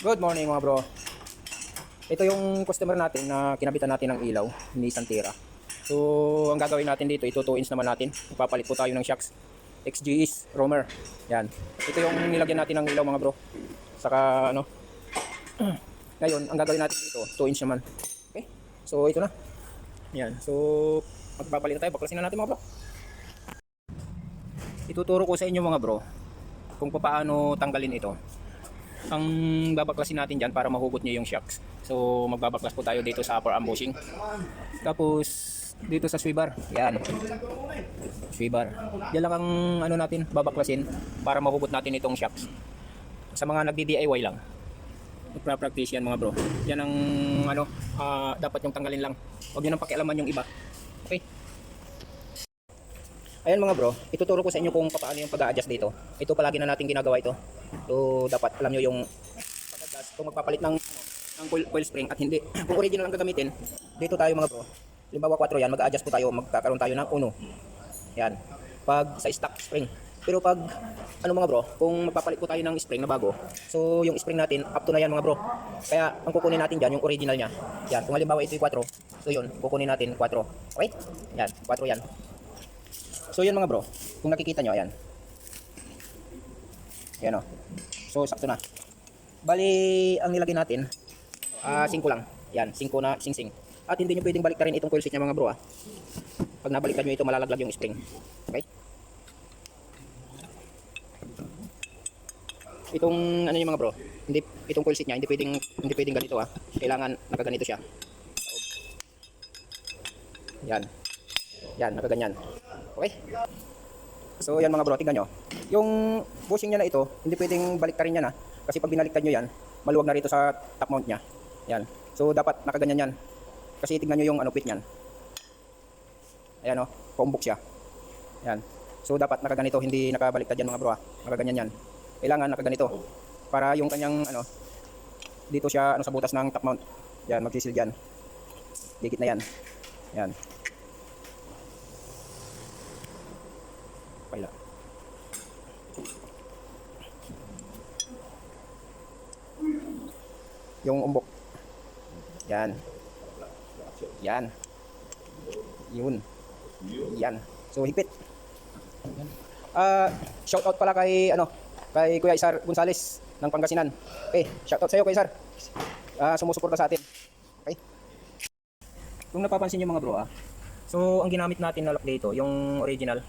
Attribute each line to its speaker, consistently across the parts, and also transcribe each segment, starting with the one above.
Speaker 1: Good morning mga bro. Ito yung customer natin na kinabitan natin ng ilaw, ni Santira. So, ang gagawin natin dito, ito 2 inch naman natin. Ipapalit po tayo ng shocks. XGS Roamer. Yan. Ito yung nilagyan natin ng ilaw mga bro. Saka ano. Ngayon, ang gagawin natin dito, 2 inch naman. Okay? So, ito na. Yan. So, magpapalit na tayo. Baklasin na natin mga bro. Ituturo ko sa inyo mga bro kung paano tanggalin ito. Ang babaklasin natin dyan para mahugot nyo yung shocks. So magbabaklas po tayo dito sa upper arm bushing. Tapos dito sa swibar. Yan. Swibar. Yan lang ang ano natin babaklasin para mahugot natin itong shocks. Sa mga nagdi-DIY lang. Nagpa-practice yan mga bro. Yan ang ano dapat yung tanggalin lang. Huwag nyo nang pakialaman yung iba. Okay? Ayan mga bro, ituturo ko sa inyo kung paano yung pag-a-adjust dito. Ito palagi na natin ginagawa ito. So dapat alam nyo yung pag-adjust kung magpapalit ng coil spring at hindi. Kung original ang gagamitin, dito tayo mga bro. Halimbawa 4 yan, mag-a-adjust po tayo, magkakaroon tayo ng 1. Yan. Pag sa stock spring. Pero pag ano mga bro, kung magpapalit po tayo ng spring na bago, so yung spring natin up to na yan mga bro. Kaya ang kukunin natin dyan yung original nya. Yan, kung halimbawa ito yung 4, so yun, kukunin natin 4. Okay? Yan, 4 yan. So yan mga bro, kung nakikita nyo, ayan. Ayan o. So sakto na. Bali, ang nilagay natin, 5 lang. Yan, 5 na sing-sing. At hindi nyo pwedeng baliktarin itong coil seat nya mga bro. Pag nabaliktad nyo ito, malalaglag yung spring. Okay? Itong ano yung mga bro, hindi, itong coil seat nya, hindi pwedeng ganito Kailangan nakaganito siya. Yan. Yan, nakaganyan. Okay? So yan mga bro, tingnan nyo. Yung bushing niya na ito, hindi pwedeng baliktarin yan kasi pag binaliktad nyo yan, maluwag na rito sa top mount nya. Yan. So dapat nakaganyan yan. Kasi tingnan nyo yung pit nyan. Ayan paumbok siya. Yan. So dapat nakaganito, hindi nakabaliktad yan mga bro Nakaganyan yan. Kailangan nakaganito. Para yung kanyang dito siya sa butas ng top mount. Yan, magsisil dyan. Dikit na yan. Yan. Paila. Yung umbok. Yan. Yan. Yun. Yan. So higpit. Shout out pala kay kay Kuya Isar Gonzales ng Pangasinan. Okay, shout out sa iyo Kuya Isar. Sumusuporta sa atin. Okay? Kung napapansin niyo mga bro so ang ginamit natin na lock dito, yung original.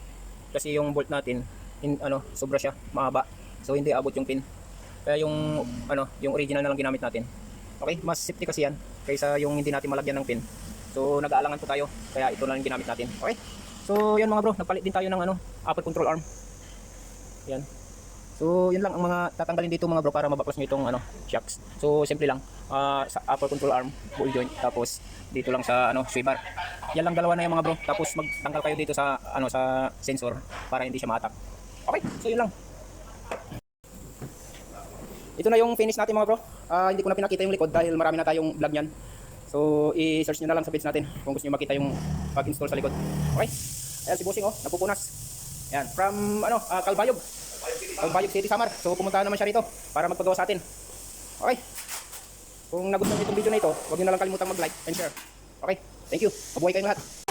Speaker 1: Kasi yung bolt natin sobra siya, mahaba. So hindi abot yung pin. Kaya yung yung original na lang ginamit natin. Okay, mas safety kasi yan kaysa yung hindi natin malagyan ng pin. So nag-aalangan po tayo, kaya ito na lang ginamit natin. Okay? So yan mga bro, nagpalit din tayo ng upper control arm. Yan. So yun lang ang mga tatanggalin dito mga bro para mabaklas nyo itong shocks. So simple lang. Sa upper control arm, ball joint, tapos dito lang sa swibar. Yan lang dalawa na yung mga bro. Tapos magtanggal kayo dito sa sa sensor para hindi siya ma-attack. Okay, so yun lang. Ito na yung finish natin mga bro. Hindi ko na pinakita yung likod dahil marami na tayong vlog niyan. So i-search niyo na lang sa page natin kung gusto niyo makita yung pag-install sa likod. Okay? Ayan si Bossing napupunas. Ayan, from Calbayog. Calbayog City, Samar. So pumunta naman siya rito para magpagawa sa atin. Okay? Kung nagustuhan niyo itong video na ito, huwag niyo na lang kalimutang mag-like and share. Okay? Thank you. Mabuhay kayong lahat.